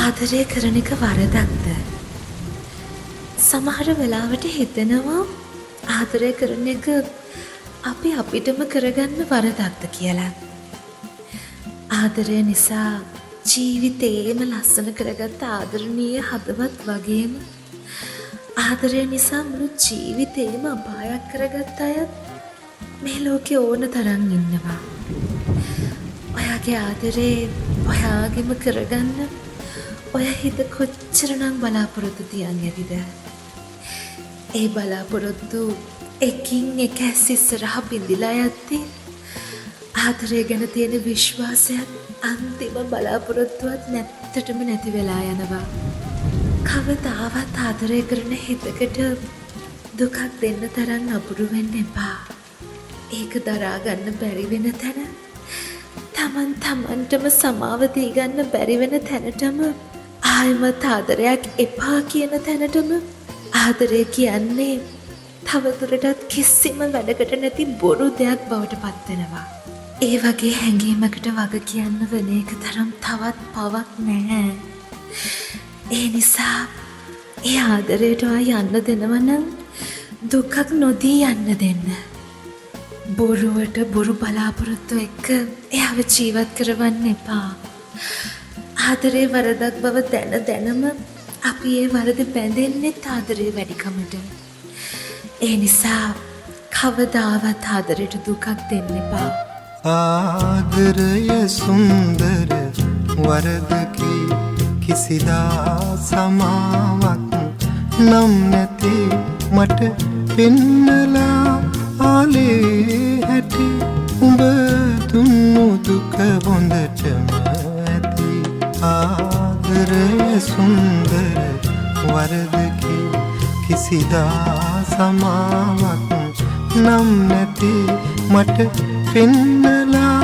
ආදරය කරන එක වරදක්ද? සමහර වෙලාවට හිතෙනවා ආදරය කරන එක අපි අපිටම කරගන්න වරදක්ද කියලා. ආදරය නිසා ජීවිතේම ලස්සන කරගත්ත ආදරණීය හදවත් වගේම ආදරය නිසා මුළු ජීවිතේම අපායක් කරගත්ත අයත් මේ ලෝකේ ඕන තරම් ඉන්නවා. ඔයාගේ ආදරේ ඔයාගෙම කරගන්න ඔය හිත කොච්චරනම් බලාපොරොත්තු තියන් ඇතිද? ඒ බලාපොරොත්තු එකින් එක ඇස් ඉස්සරහා බිඳිලා යද්දී ආදරය ගැන තියෙන විශ්වාසයත් අන්තිම බලාපොරොත්තුවත් නැත්තටම නැති වෙලා යනවා. කවදාවත් ආදරය කරන හිතකට දුකක් දෙන්න තරම් අපුරු වෙන්න එපා. ඒක දරා ගන්න බැරි වෙන තැන තමන්ටම සමාව දී ගන්න බැරි වෙන තැනටම ආයමත් ආදරයක් එපා කියන තැනටම ආදරය කියන්නේ තවදුරටත් කිසිම වැඩකට නැති බොරු දෙයක් බවට පත්වෙනවා. ඒ වගේ හැඟීමකට වග කියන්න වෙන එක තරම් තවත් පවක් නැහැ. ඒ නිසා ඒ ආදරයට යන්න දෙනවනම් දුකක් නොදී යන්න දෙන්න. බොරුවට බොරු බලාපොරොත්තු එක්ක එයාව ජීවත් කරවන්න එපා. ආදරේ වරදක් බව දැනම අපි ඒ වරද බැඳෙන්නෙත් ආදරේ වැඩිකමට. ඒ නිසා කවදාවත් ආදරයට දුකක් දෙන්න එපා. ආදරය සුන්දර වරදකි කිසිදා සමාවක් නම් නැති මට පෙන්නලා ආලේ හැටි උඹ දුන්නු දුක හොඳටම ඇති. ආදරය සුන්දර වරදකි කිසිදා සමාවක් නම් නැති මට පෙන්නලා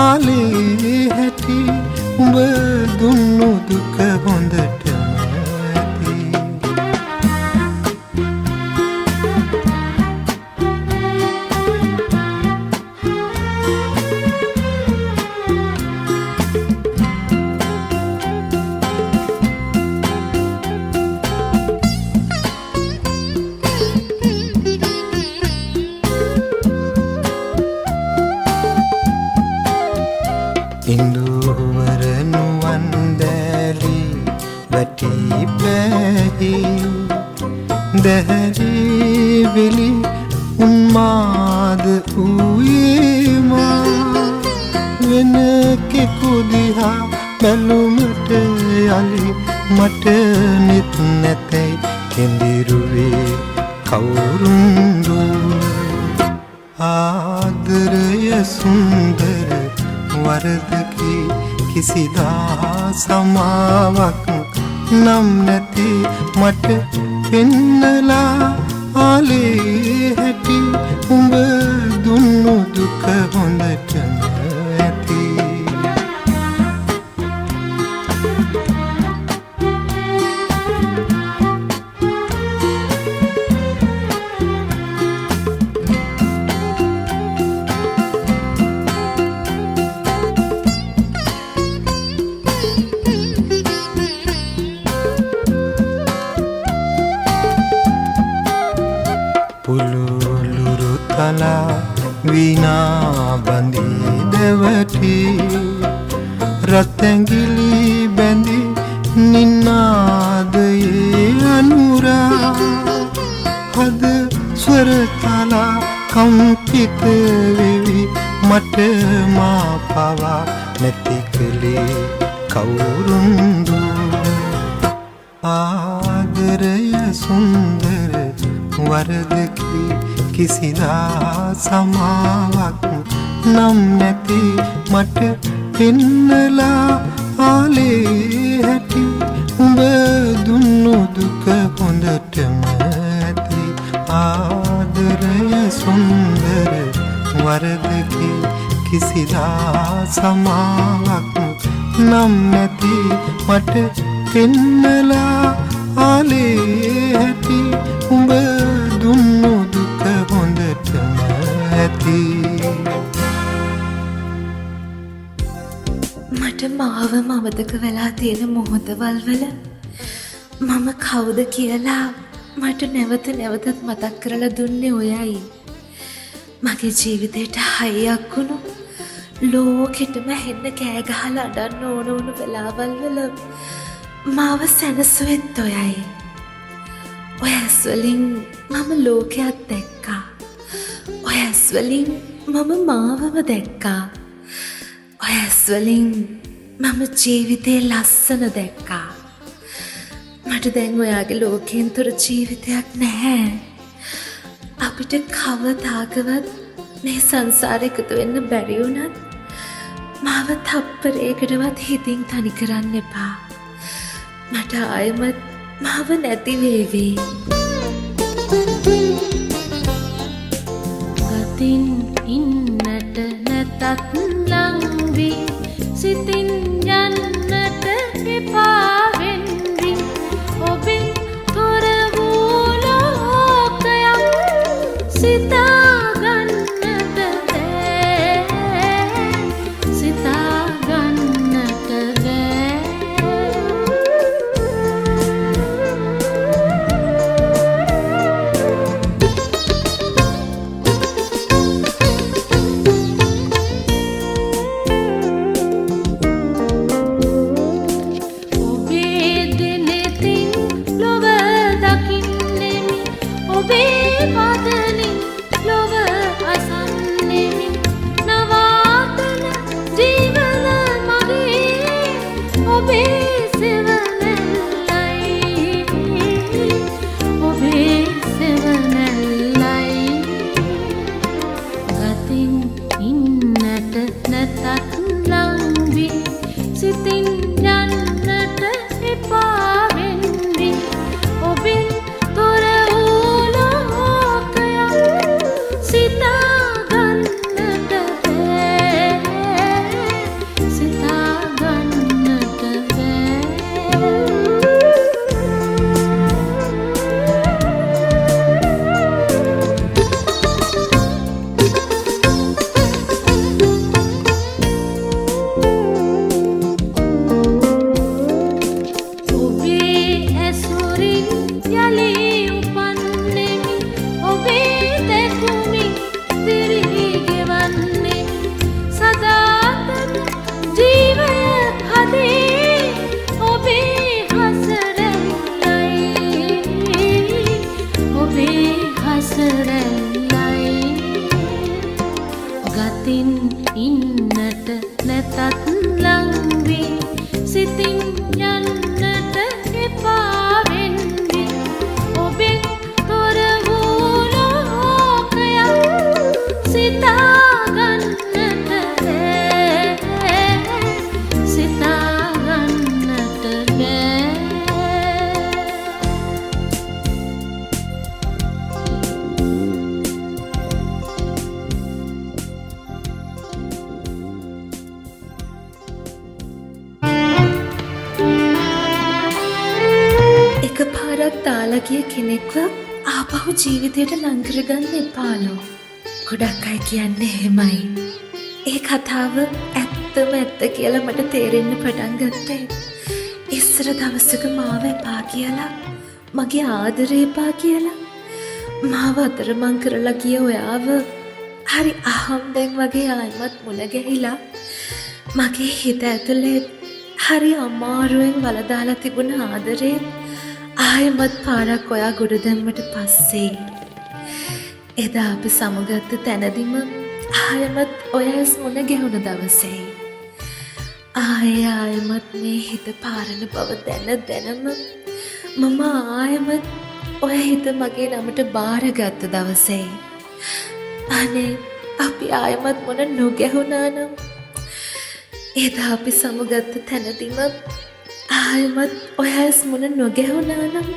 ආලේ හැටි උඹ දුන්නු දුක හොඳටම ඇති. ඉන්දුවර නුවන් දැලි වැටි පැහි දැහැරි වෙලි උන්මාද වූයේමා වෙන කෙකු දිහා බැලුමට යලි මට නිත් නැතැයි කෙඳිරුවේ කවුරුන්දු. ආදරය සුන්දර වරදකි කිසිදා සමාවක් නම් නැති මට පෙන්නලා ආලේ හැටි උඹ දුන්නු දුක හොඳටම ඇති. පුලුලුරු තලා විනා බඳී දෙවටි රත්ඇඟිලි බැඳි නින්නාදයේ අනුරා හද ස්වරතලා කම්පිත වෙවි මට මා පවා නැති කළේ කවුරුන්දු. ආදරය සුන්දර වරදකි කිසිදා සමාවක් නම් නැති මට පෙන්නලා ආලේ හැටි උඹ දුන්නු දුක හොඳටම ඇති. ආදරය සුන්දර වරදකි කිසිදා සමාවක් නම් නැති මට පෙන්නලා ආලේ හැටි උඹ දුන්නු දුක හොඳටම ඇති. මට මාවම අමතක වෙලා තියෙන මොහොතවල් වල මම කවුද කියලා මට නැවත නැවතත් මතක් කරලා දුන්නේ ඔයයි. මගේ ජීවිතේට හයියක් වුණු ලෝකෙටම හෙන්න කෑ ගහලා අඬන්න ඕන වුණු වෙලාවල් වල මාව සැනසුවෙත් ඔයයි. ඔය ඇස් වලින් මම ලෝකයක් දැක්කා. ඔය ඇස් වලින් මම මාවම දැක්කා. ඔය ඇස් වලින් මම ජීවිතේ ලස්සන දැක්කා. මට දැන් ඔයාගේ ලෝකයෙන් තොර ජීවිතයක් නැහැ. අපිට කවදාකවත් මේ සංසාරේ එකතු වෙන්න බැරි වුණත් මාව තප්පරයකටවත් හිතින් තනි කරන්න එපා. මට ආයෙමත් මාව නැති වේවි. ගතින් ඉන්නට නැතත් ලංවි සිතින් යන්නට එපා වෙන්වි ඔබෙන් තොර වූ ලෝකයක් සිතාගන්නට බෑ සිතාගන්නට බෑ දාලා ගිය කෙනෙක්ව ආපහු ජීවිතයට ලං කරගන්න එපාලෝ. ගොඩක් අය කියන්නේ එහෙමයි. ඒ කතාව ඇත්තම ඇත්ත කියලා මට තේරෙන්න පටන් ගත්තේ ඉස්සර දවසක මාව එපා කියලා, මගේ ආදරේ එපා කියලා මාව අතරමං කරලා ගිය ඔයාව හරි අහම්බෙන් වගේ ආයිමත් මුණ ගැහිලා මගේ හිත ඇතුලේ හරි අමාරුවෙන් වලදාලා තිබුණ ආදරේ ආයෙමත් පාරක් ඔයා ගොඩ දැම්මට පස්සේ එදා අපි සමුගත්ත තැනදිම ආයෙමත් ඔයාස් මුණ ගැහුණ දවසේ ආයෙමත් මේ හිත පාරන බව දැනම මම ආයෙමත් ඔය හිත මගේ නමට බාරගත්ත දවසේ අනේ අපි ආයෙමත් මුණ නොගැහුණා නම් එදා අපි සමුගත්ත තැනදිම ආයෙමත් ඔයාස් මුණ නොගැහුණා නම්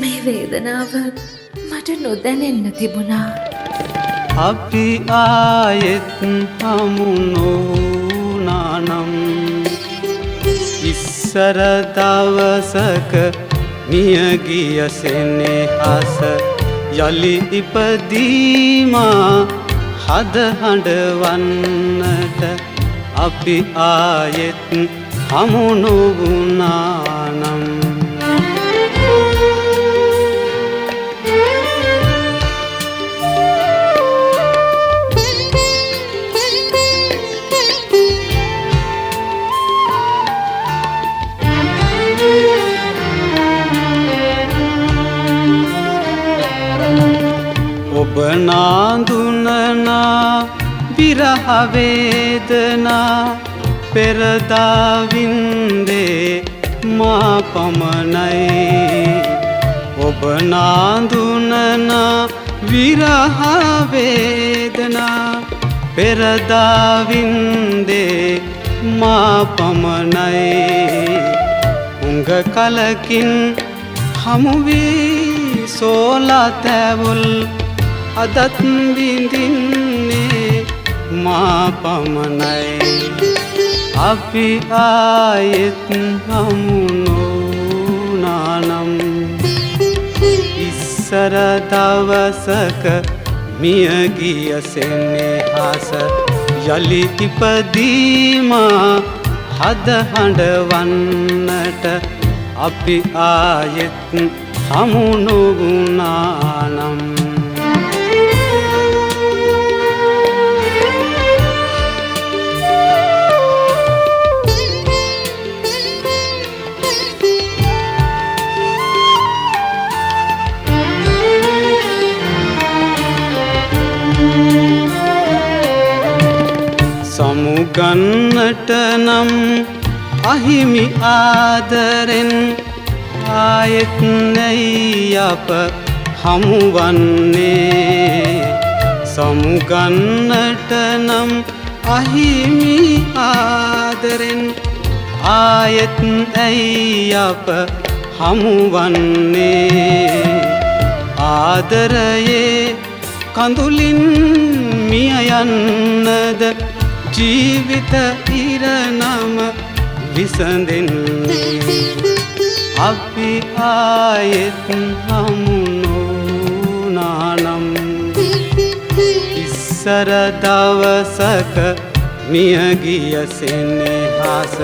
මේ වේදනාව මට නොදැනෙන්න තිබුණා. අපි ආයෙත් හමු නොවුනානම් ඉස්සර දවසක මියගිය සෙනෙහස යලි ඉපදීමා හද හඬවන්නට අපි ආයෙත් හමු නොවුනානම් ඔබ නාඳුනනා විරහ වේදනා පෙරදාවින්දේ මා පමණයි ඔබ නාඳුනනා විරහ වේදනා පෙරදාවින්දේ මා පමණයි උංග කලකින් හමුවී සෝලා තැවුල් අදත් විඳින්නේ මා පමණයි අපි ආයෙත් හමු නොවුනානම් ඉස්සර දවසක මිය ගිය සෙනෙහස යලි ඉපදීමා හද හඬවන්නට අපි ආයෙත් හමු නොවුනානම් සමුගන්නට නම් අහිමි ආදරෙන් ආයෙත් නැයි අප හමුවන්නේ සමුගන්නට නම් අහිමි ආදරෙන් ආයෙත් ඇයි අප හමුවන්නේ ආදරයේ කඳුලින් මිය යන්නද ජීවිත ඉරනම විසඳෙන්නේ අපි ආයෙත් හමු නොවුනානම් ඉස්සර දවසක මිය ගිය සෙනෙහස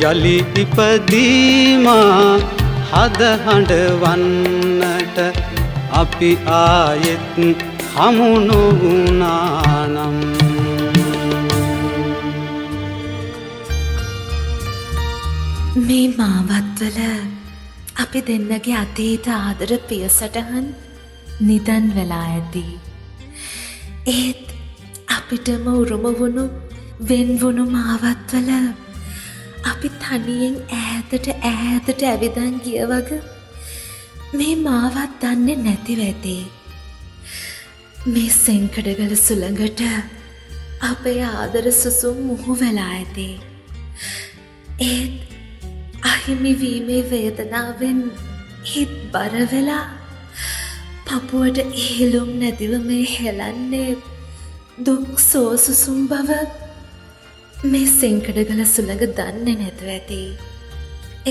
යලි ඉපදීමා හද හඬවන්නට අපි ආයෙත් හමු නොවුනානම් මේ මාවත්වල අපි දෙන්නගේ අතීත ආදර පියසටහන් නිදන් වෙලා ඇති. ඒත් අපිටම උරුම වුණු වෙන්වුණු මාවත්වල අපි තනියෙන් ඈතට ඇවිදන් ගිය වග මේ මාවත් දන්නේ නැතිව ඇති. මේ සෙංකඩගල සුළඟට අපේ ආදර සුසුම් මුහු වෙලා ඇති. ඒත් අහිමිවීමේ වේදනාවෙන් හිත් බර වෙලා පපුවට ඉහිලුම් නැතිව මේ හෙලන්නේ දුක් සෝසුසුම් බව මේ සෙංකඩගල සුළඟ දන්නේ නැතුව ඇති.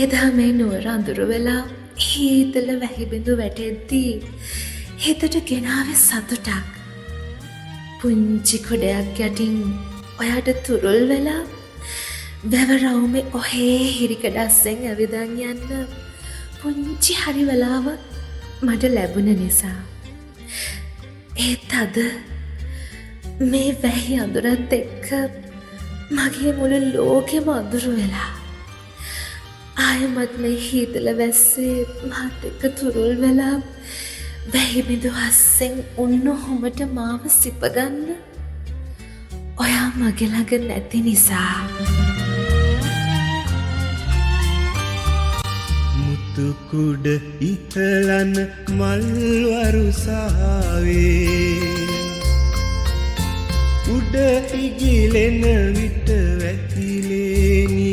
එදා මේ නුවර අඳුරු වෙලා හීතල වැහිබිඳු වැටෙද්දී හිතට ගෙනාවේ සතුටක්. පුංචි කොඩයක් යටින් ඔයාට තුරුල් වෙලා වැවරවුමේ ඔහේ හිරිකඩස්සෙන් ඇවිදන් යන්න පුංචි හරි වෙලාවක් මට ලැබුණ නිසා. ඒත් අද මේ වැහි අඳුරත් එක්ක මගේ මුළු ලෝකෙම අඳුරු වෙලා ආයමත් මේ හීතල වැස්සේ මාත් එක්ක තුරුල් වෙලා වැහිබිඳු හස්සෙන් උන්නොහොමට මාව සිපගන්න ඔයා මගේ ළඟ නැති නිසා. මුතුකුඩ ඉහලන මල්වරුසාවේ උඩ ඉගිලෙන විට වැතිලේනි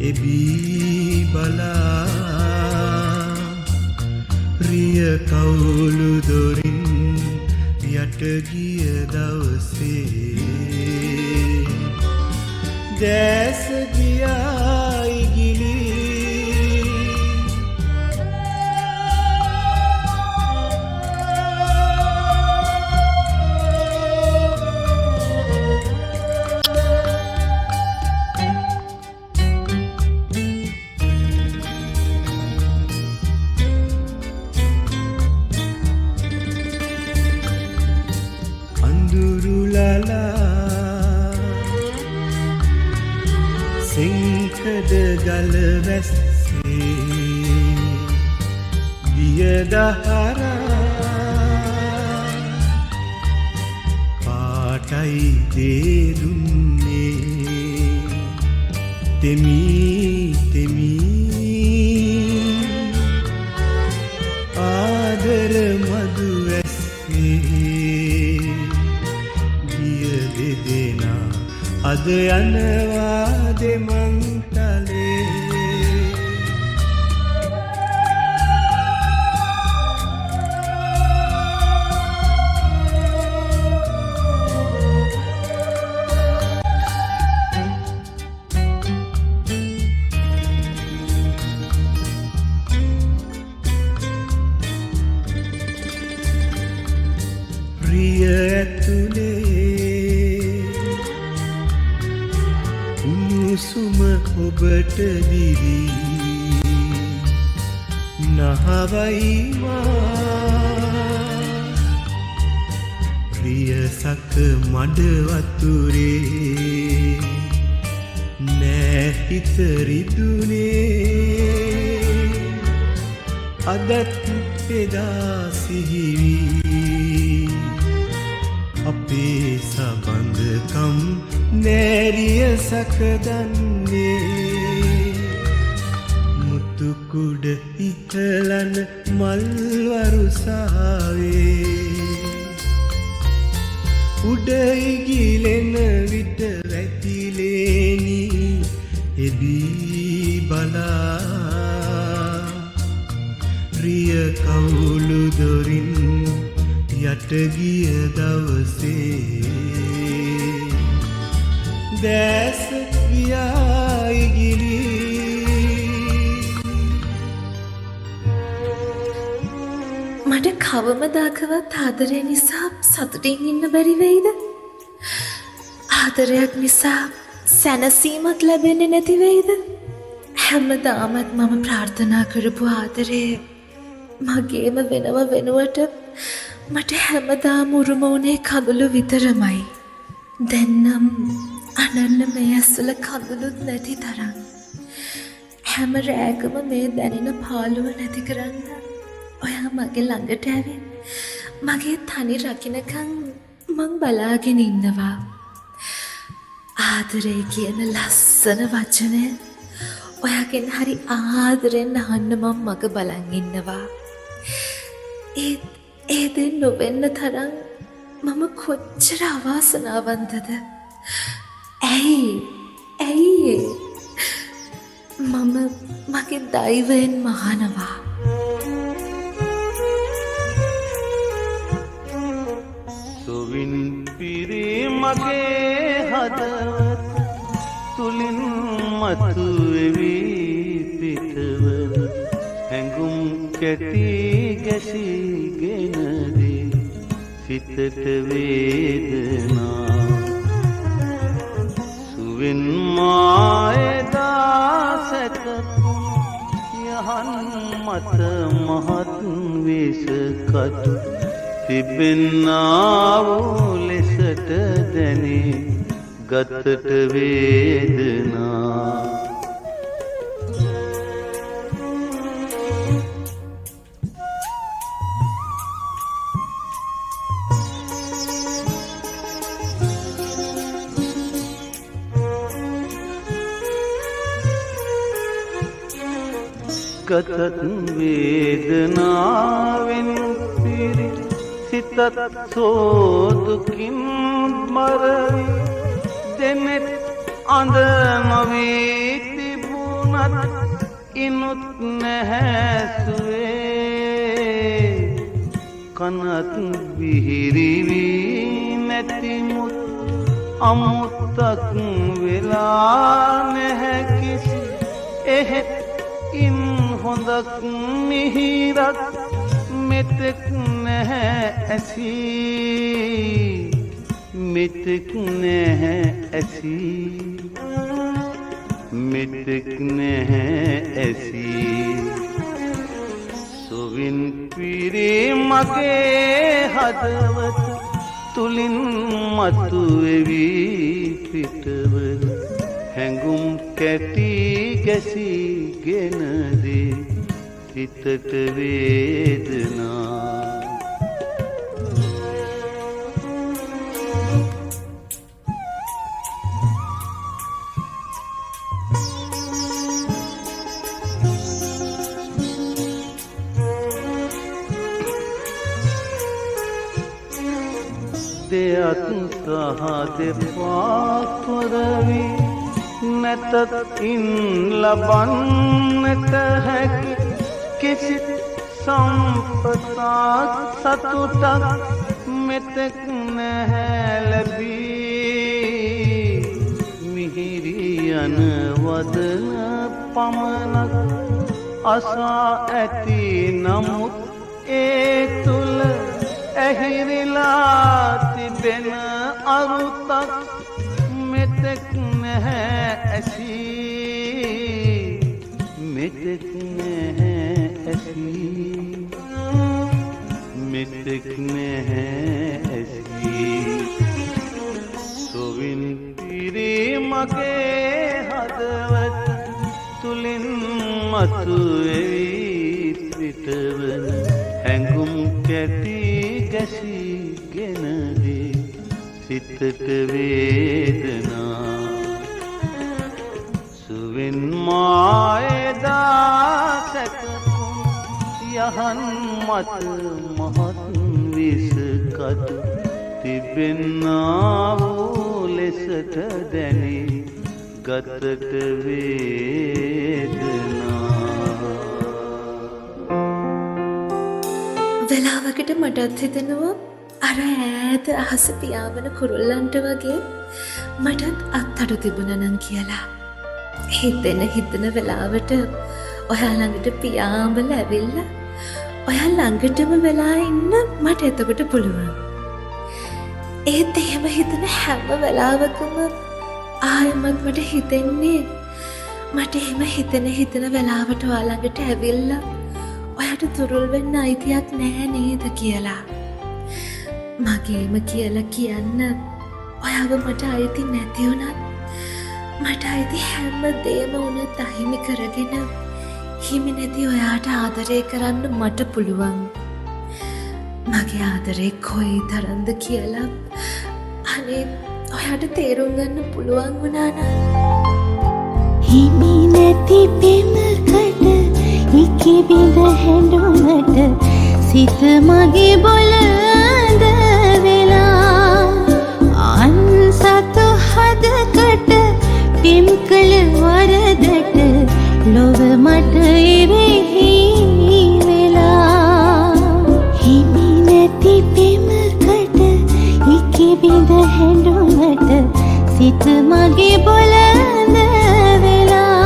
එබී බලා රිය කවුළු දොරින් යට ගිය දවසේ දැස ගියා ඉගිලි සිංකඩ ගල වැස්සේ දියදහරා පාටයි දේදුන්නේ තෙමී ආදර මදු වැස්සේ ගිය දෙදෙනා අද යනවා දෙමන්තලේ ප්‍රිය ඇතුලේ උණුසුම ඔබට දිවි නහවයිවා ප්‍රිය සක මඩ වතුරේ නෑ හිත රිදුනේ අදත් එදා සිහිවී අපේ සබඳකම් නෑරිය සකදන්නේ මුතුකුඩ ඉහලන මල්වරුසාවේ උඩයිගිලෙන විට වැතිලේනි එබී බලා ප්‍රිය කවුළු දොරින් යටගිය දවසේ දැස ගියායිගිලි මට කවමදාකවත් ආදරය නිසා සතුටින් ඉන්න බැරි වෙයිද? ආදරයක් නිසා සැනසීමක් ලැබෙන්නේ නැති වෙයිද? හැමදාමත් මම ප්‍රාර්ථනා කරපු ආදරේ මගේම වෙනව වෙනුවට මට හැමදාම උරුම වුණේ කඳුළු විතරමයි. දැන්නම් අනන්න මේ ඇස්වල කඳුළුත් නැති තරම්. හැම රෑකම මේ දැනෙන පාළුව නැති කරන්න ඔයා මගේ ළඟට ඇවිත් මගේ තනි රකින්නකම් මං බලාගෙන ඉන්නවා. ආදරේ කියන ලස්සන වචනය ඔයාගෙන් හරි ආදරෙන් අහන්න මම මග බලන් ඉන්නවා. ඒ දේ නොවෙන්න තරම් මම කොච්චර අවාසනාවන්තද? ඇයි මම මගේ දෛවයෙන් මහනවා. සුවින් පිරී මගේ හදවත තුලින් මතුවෙවි පිටවන හැඟුම් කැටි ගැසිගෙනදී සිතට වේදනා සුවින් මායදා සැතපු යහන් මත මහත් වේසකතු තිබෙන්නා වූ ලෙසට දැනේ ගතට වේදනා ගතත් වේදනාවෙන් පිරි සිතත් සෝදුකින් මරවි දෙනෙත් අඳ නොවී තිබුණත් ඉනුත් නැහැසුවේ කනත් විහිරිවී නැතිමුත් අමුත්තක් වෙලා නැහැ කිසි එහෙත් ඉන් හොඳක් මිහිරක් මෙතෙක් නැහැ ඇසී මෙතෙක් නැහැ ඇසී මෙතෙක් නැහැ ඇසී සොවින් පිරී මගේ හදවත තුලින් මතුවෙවි පිටවන හැඟුම් කැටි ගැසීගෙන දේ සිතට වේදනා දෙයත් සහ දෙපාකොරවි නැතත් ඉන් ලබන්නට හැකි කිසිත් සම්පතක් සතුටක් මෙතෙක් නැහැ ලැබී මිහිරි යන වදන පමණක් අසා ඇති නමුත් ඒ තුල ඇහිරිලා තිබෙන අරුතක් මෙතෙක් නැහැ ඇසී මෙතෙක් නැහැ ඇසී මෙතෙක් නැහැ ඇසී සොවින් පිරි මගේ හදවත තුලින් මතුවෙයි සිටවන හැඟුම් කැටි ගැසීගෙන දේ සිතට වේදනා සුවෙන් මායදා සැකකුම් යහන් මත මහත් විසකත් තිබෙන්නා වූ ලෙසට දැනේ ගතට වේදනා වෙලාවකට මටත් හිතෙනවා අර ඈත අහස පියාඹන කුරුල්ලන්ට වගේ මටත් අත්අඩු තිබුණා නම් කියලා. හිතෙන වෙලාවට ඔයා ළඟට පියාඹලා ඇවිල්ලා ඔයා ළඟටම වෙලා ඉන්න මට එතකොට පුළුවන්. ඒත් එහෙම හිතන හැම වෙලාවකම ආයෙමත් මට හිතෙන්නේ මට එහෙම හිතෙන වෙලාවට ඔයා ළඟට ඇවිල්ලා ඔයාට තුරුල් වෙන්න අයිතියක් නැහැ නේද කියලා. මගේම කියලා කියන්න ඔයාව මට අයිති නැති වුණත් මට අයිති හැම දේම වුණත් අහිමි කරගෙන හිමි නැති ඔයාට ආදරය කරන්න මට පුළුවන්. මගේ ආදරේ කොයි තරම්ද කියලා අනේ ඔයාට තේරුම් ගන්න පුළුවන් වුණා නම් හිමි නැති පෙමකට ඉකිබිඳ හැඬුමට සිත මගේ බොළඳ වෙලා අන්සතු හදකට පිම් කළ වරදට ලොව මට එරෙහි වෙලා හිමි නැති පෙමකට ඉකිබිඳ හැඬුමට සිත මගේ බොළඳ වෙලා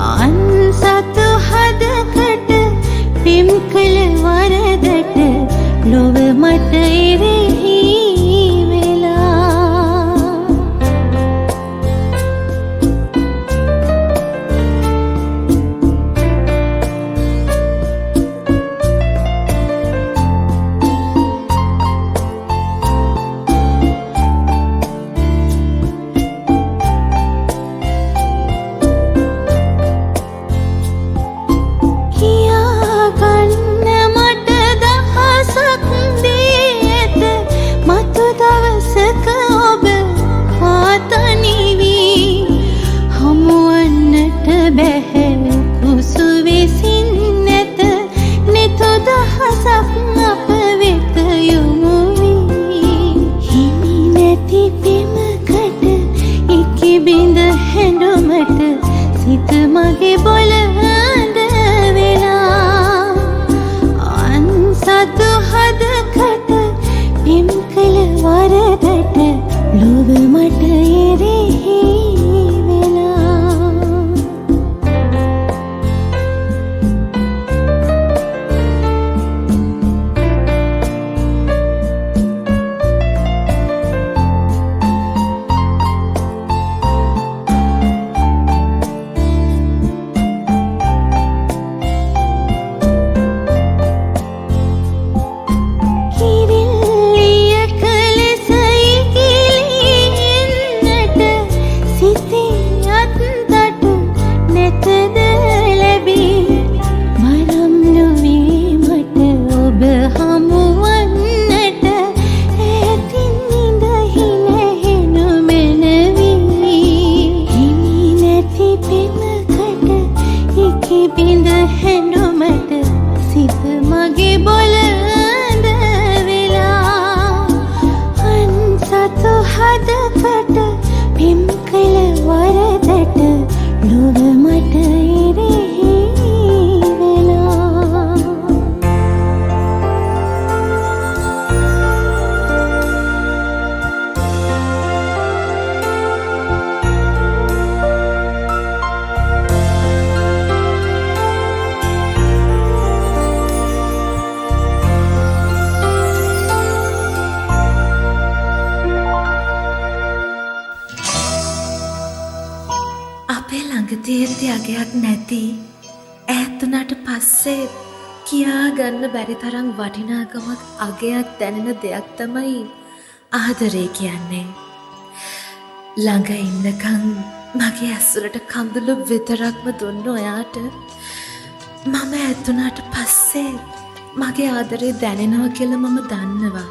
අන්සතු හදකට පිම් කළ වරදට ලොව මට එරෙහි සිත මගේ බොළඳ වෙලා අන්සතු හදකට පිම් කළ වරදට ලොව මට එරෙහි මට එරෙහි වෙලා අපේ ළඟ තියෙද්දි අගයක් නැති ඈත්තුනාට පස්සේ කියා ගන්න බැරි තරම් වටිනාකමක් අගයක් දැනෙන දෙයක් තමයි ආදරේ කියන්නේ. ළඟ ඉන්නකම් මගේ ඇස්වලට කඳුළු විතරක්ම දුන්න ඔයාට මම ඇතුණාට පස්සේ මගේ ආදරේ දැනෙනවා කියලා මම දන්නවා.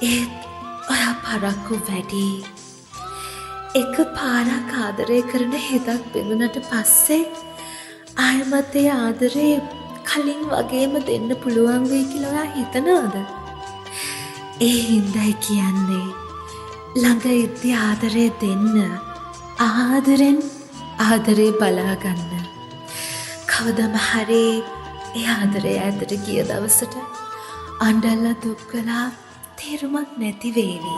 ඒත් ඔයා පරක්කු වැඩි. එක පාරක් ආදරය කරන හිතක් බිඳුනට පස්සේ ආයමත් ඒ ආදරේ කලින් වගේම දෙන්න පුළුවන් වෙයි කියලා ඔයා හිතනවද? ඒ හින්දයි කියන්නේ ළඟ ඉද්දි ආදරේ දෙන්න. ආදරෙන් ආදරේ බලාගන්න. කවදම හරි ඒ ආදරේ ඇතට ගිය දවසට අඬලා දුක් කළා තේරුමක් නැති වේවි.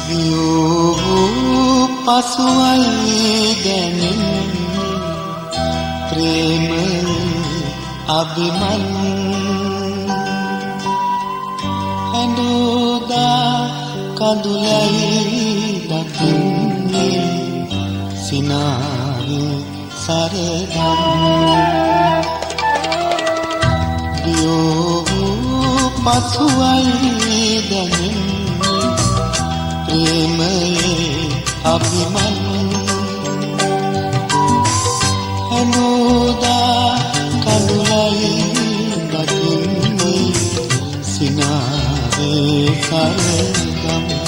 වියෝ පසුවයි දැනෙන්නේ ප්‍රේමය අභිමන් ඇඬුදා කඳුලයි දකින්නේ සිනාවේ සරදම් වියෝ පසුවයි දැනෙන්නේ ප්‍රේමයේ අභිමන් හැමෝදා කඳුලයි දකින්නේ සිනාවේ සරදම්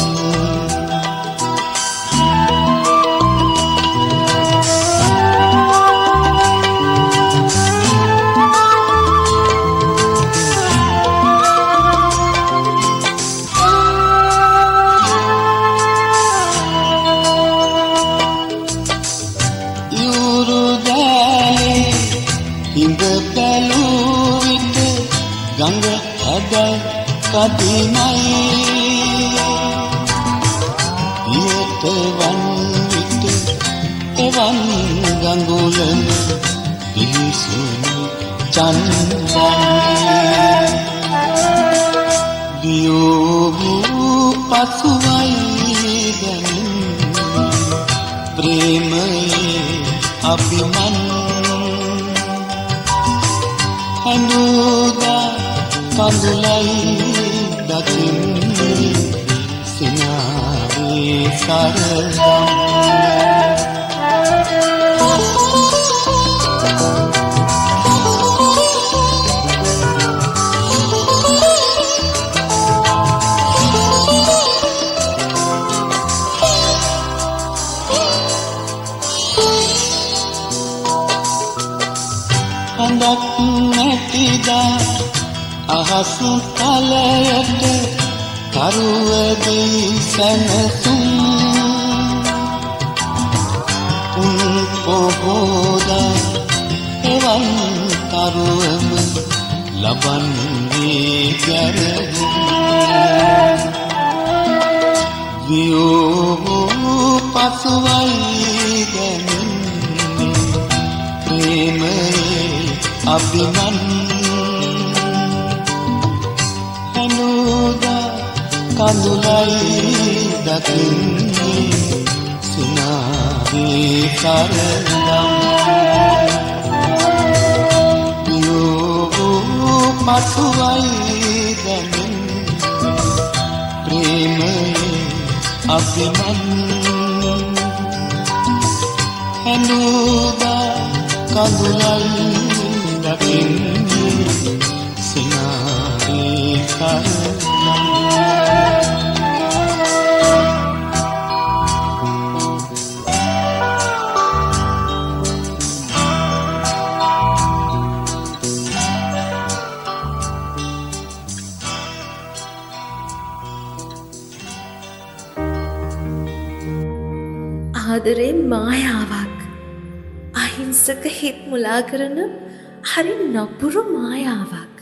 ගඟ හැදයි කදිමයි ඊට වන් විට එවන් ගඟුලම පිලිසුණු චන්දනයි වියෝ පසුවයි දැනෙන්නේ ප්‍රේමයේ අභිමන් හඳුදා කඳුලයි දකින්නේ සිනාවේ සරදම් හඳක් නැතිදා අහස් තලයට කරුවදී සැනසුම් උන් පොහෝදා එවන් කරුවම ලබන්නේ ගැරහුම් වියෝ පසුවයි දැනෙන්නේ ප්‍රේමයේ අභිමන් හැමෝදා කඳුලයි දකින්නේ සිනාවේ සරදම් වියෝ පසුවයි දැනෙන්නේ ප්‍රේමයේ අභිමන් හැමෝදා කඳුලයි දකින්නේ සිනාවේ සරදම් ආදරේ මායාවක්. අහිංසක හිත් මුලා කරන හරි නපුරු මායාවක්.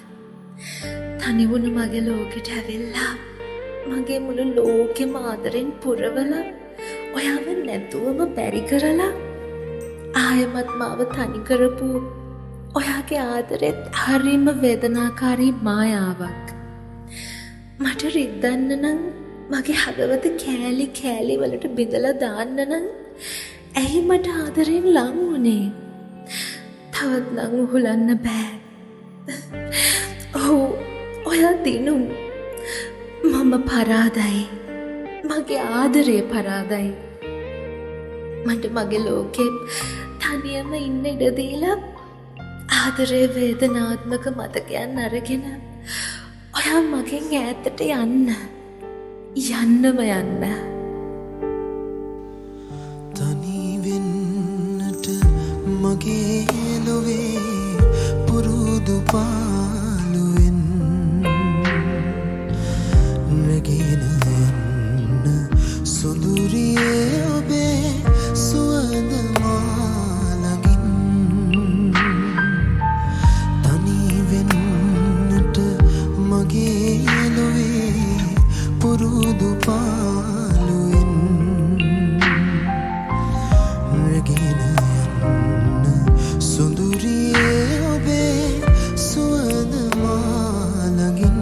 තනිවුණ මගේ ලෝකෙට ඇවිල්ලා මගේ මුළු ලෝකෙම ආදරෙන් පුරවලා ඔයාව නැතුවම බැරි කරලා ආයෙමත් මාව තනි කරපු ඔයාගේ ආදරෙත් හරිම වේදනාකාරී මායාවක්. මට රිද්දන්න නම් මගේ හදවත කෑලි කෑලි වලට බෙදලා දාන්න නම් ඇයි මට ආදරෙන් ලං වුණේ? තවත් ලං උහුලන්න බෑ. ඔව් ඔයා දිනුම්. මම පරාදයි. මගේ ආදරය පරාදයි. මට මගේ ලෝකෙ තනියම ඉන්න ඉඩ දීලා ආදරේ වේදනාත්මක මතකයන් අරගෙන ඔයා මගෙන් ඈතට යන්නම යන්න. තනි වෙන්නට මගේ ලොවේ පුරුදු පාළුවෙන් රැගෙන යන්න සොඳුරියේ ඔබේ සුවඳ මාලගින් තනි වෙන්නට මගේ ලොවේ පුරුදු පාළුවෙන් රැගෙන යන්න සොඳුරියේ ඔබේ සුවඳ මාලගින්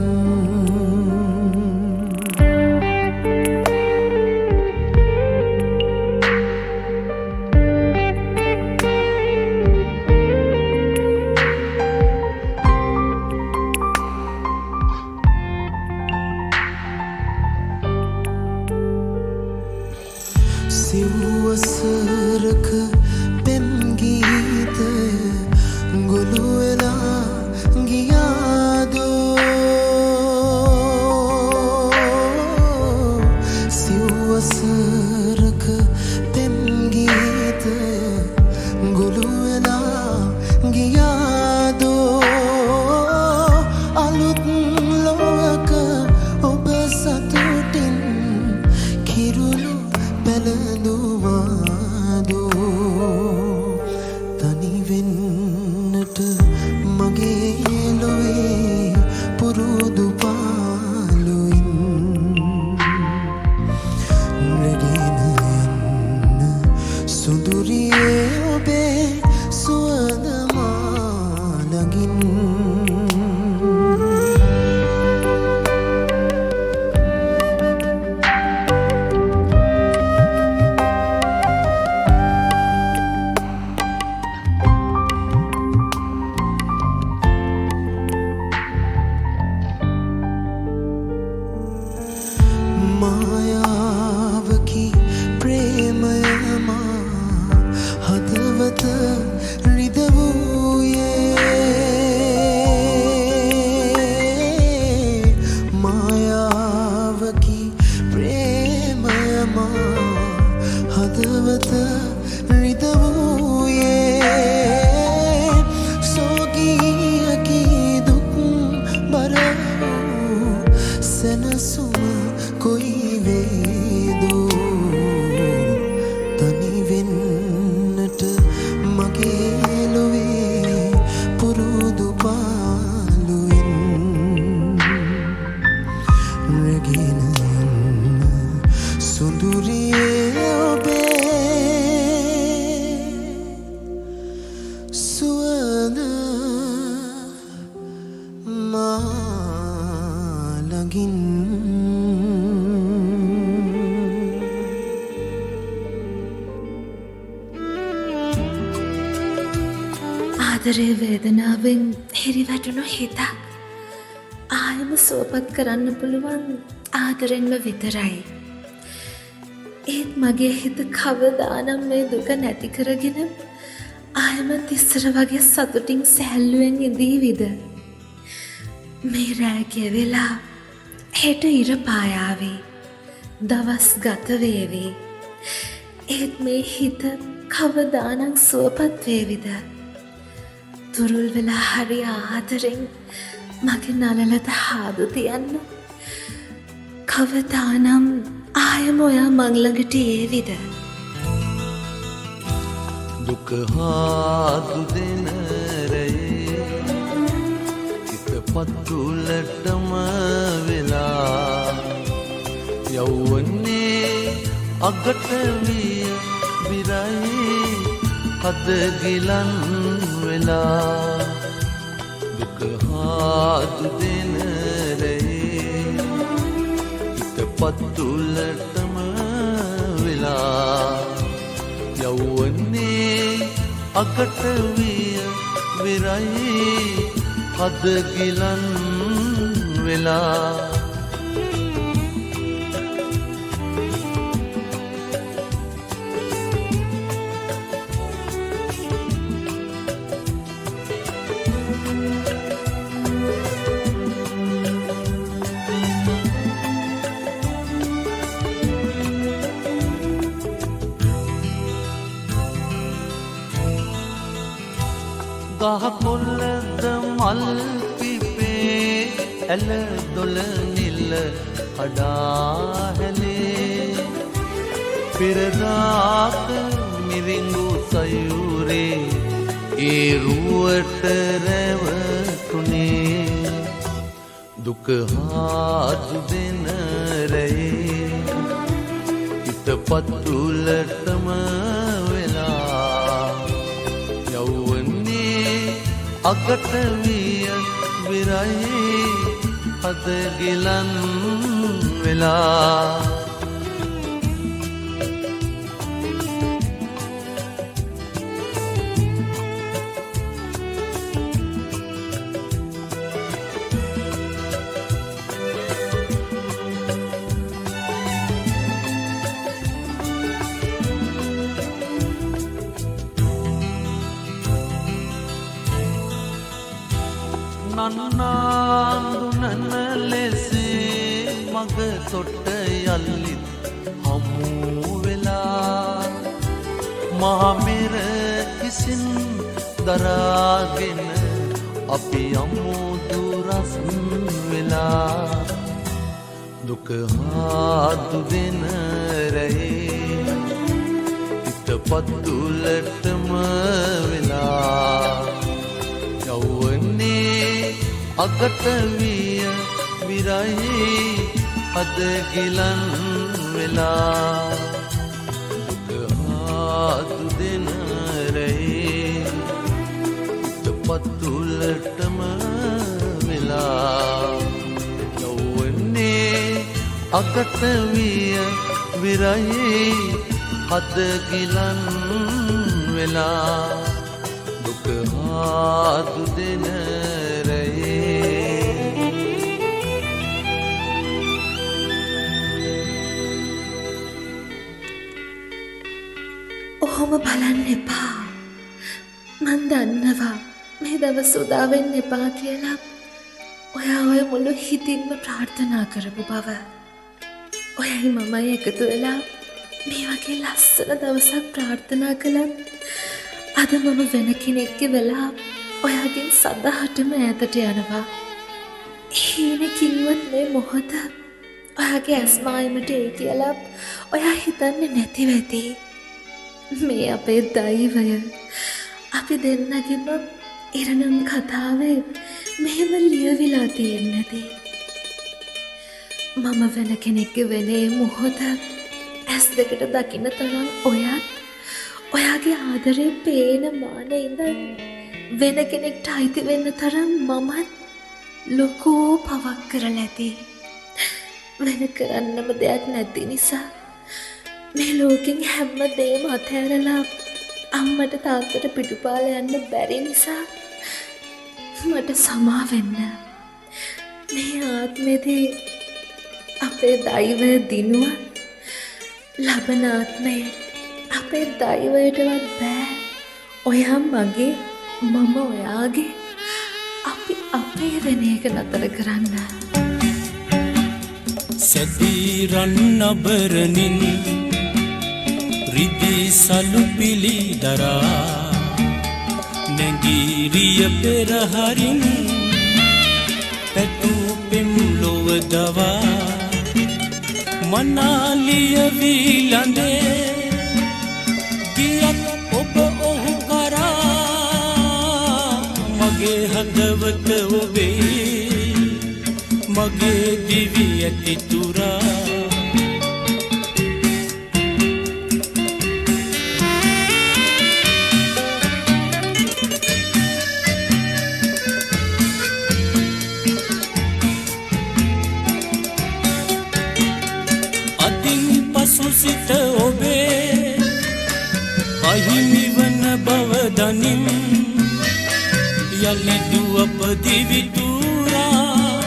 සිව්වසරක පෙම් ගීතය ගොළු වෙලා ගියාදෝ සිව්වසරක පෙම් ගීතය ගොළු වෙලා ගියාදෝ අලුත් ලොවක ඔබ සතුටින් කිරුළු පැළඳුවාදෝ තනි වෙන්නට මගේ ලොවේ පුරුදු පාළුවෙන් රැගෙන යන්න සුඳුරියේ ඔබේ සුවඳ මාලගින් මායාවකි ප්‍රේමයමා හදවත රිදවූයේ මායාවකි ප්‍රේමයමා හදවත රිදවූයේ සෝගීයකි දුක් බර වූ සැනසුම කොයි වේදෝ තනි වෙන්නට මගේ ලොවේ පුරුදු පාළුවෙන් රැගෙන යන්න සොඳුරියේ ඔබේ සුවඳ මාලගින් ආදරේ වේදනාවෙන් හිරිවැටුණු හිතක් ආයම සුවපත් කරන්න පුළුවන් ආදරෙන්ම විතරයි. ඒත් මගේ හිත කවදානම් මේ දුක නැති කරගෙන ආයමත් ඉස්සර වගේ සතුටින් සැහැල්ලුවෙන් ඉඳීවිද? මේ රෑ ගෙවිලා හෙට ඉර පායාවි. දවස් ගත වේවි. ඒත් මේ හිත කවදානම් සුවපත් වේවිද? තුරුල් වෙලා හරි ආදරෙන් මගේ නලලට හාදු තියන්න කවදානම් ආයම ඔයා මං ළඟට ඒවිද? දුක හාදු දෙන රැයේ හිත පතුලටම වෙලා යවුවන්නේ අගට විය විරයි හද ගිලන් වෙලා දුක හාදු දෙන රැයේ හිත පතුලටම වෙලා යවුවන්නේ අගට විය විරයි හද ගිලන් වෙලා ගහකොල්ලද මල් පිපේ ඇල දොල නිල්ල කඩා හැලේ පෙරදාක මිරිඟු සයුරේ ඒ රුවට රැවටුනේ දුක හාදු දෙන රැයේ හිත පතුලටම වෙලා අගට විය විරයි හද ගිලන් වෙලා නන්නාඳුනන ලෙසේ මග තොට යල්ලිත් හමු වෙලා මහමෙර කිසින් දරාගෙන අපි යමු දුරස් වෙලා දුක හාදු දෙන රැයේ හිත පතුලටම වෙලා යවුවන්නේ අගට විය විරයි හද ගිලන් වෙලා දුක හාදු දෙන රැයේ හිත පතුලටම වෙලා යවුවන්නේ අගට විය විරයි හද ගිලන් වෙලා දුක හාදු දෙන ඔහොම බලන්න එපා. මන් දන්නවා මේ දවස් උදා වෙන්න එපා කියලා ඔයා ඔය මුළු හිතින්ම ප්‍රාර්ථනා කරපු බව. ඔයයි මමයි එකතු වෙලා මේ වගේ ලස්සන දවසක් ප්‍රාර්ථනා කළත් අද මම වෙන කෙනෙක්ගේ වෙලා ඔයාගෙන් සදහටම ඈතට යනවා. හීනකින්වත් මේ මොහොත ඔයාගේ ඇස්මායමට ඒ කියලා ඔයා හිතන්නේ නැතිව ඇති. මේ අපේ දෛවය අපි දෙන්නගෙම ඉරණම් කතාවේ මෙහෙම ලියවිලා තියෙන්නදී මම වෙන කෙනෙක්ගේ වෙනේ මොහොත ඇස් දෙකට දකින්න තරම් ඔයාගේ ආදරේ පේන මානේ ඉඳන් වෙන කෙනෙක්ට අයිති වෙන්න තරම් මමත් ලොකෝ පවක් කරලා ඇති. වෙන කරන්නම දෙයක් නැති නිසා මේ ලෝකෙන් හැම දෙයක්ම අතහැරලා අම්මට තාත්තට පිටුපාල යන්න බැරි නිසා මට සමා වෙන්න. මේ ආත්මෙදී අපේ දෛවය දිනුවත් ලබන ආත්මේ අපේ දෛවයටවත් බෑ ඔයා මගේ මම ඔයාගේ අපි අපේ වෙන එක නතර කරන්න. සැදීරන් නබරනින් රිදී සලු පිලි දරා නැගීරිය පෙරහරින් පැටු පෙම් ලොව දවා මනාලිය වීලඳේ ගියත් ඔබ ඔහු මගේ හදවත ඔබේ මගේ දිවි ඇති තුරා අදින් පසු සිට ඔබේ අහිමි වන බව දනිම් යලි දුවප දිවි තුරා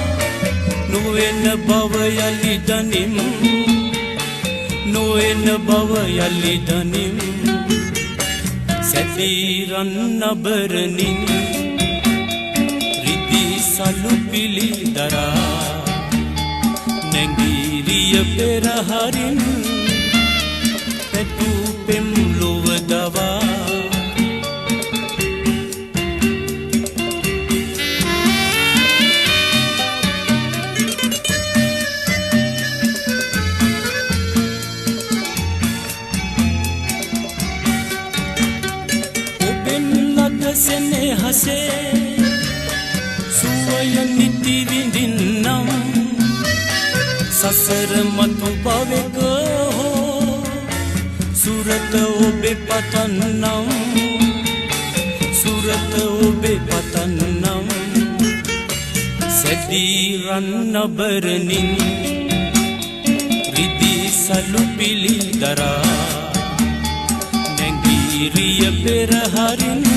නොවෙන බව යලි දනිම් නොවෙන බව යලි දනිම් සැදීරන් නබරනින් රිදී සලු පිලි දරා නැගීරිය පෙරහරින් පැටු පෙම් ලොව දවා සෙනෙහසේ සුවය නිති විඳින්නම් සසර මතු භවෙක හෝ සුරත ඔබේ පතන්නම් සුරත ඔබේ පතන්නම් සැදීරන් නබරනින් රිදී සලු පිලි දරා නැගීරිය පෙරහරින්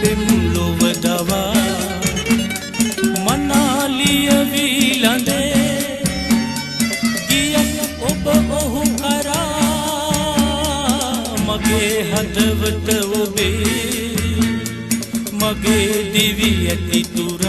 පෙම් ලොව දවා මනාලිය වීලඳේ ගියත් ඔබ ඔහු කරා මගේ හදවත ඔබේ මගේ දිවි ඇති තුරා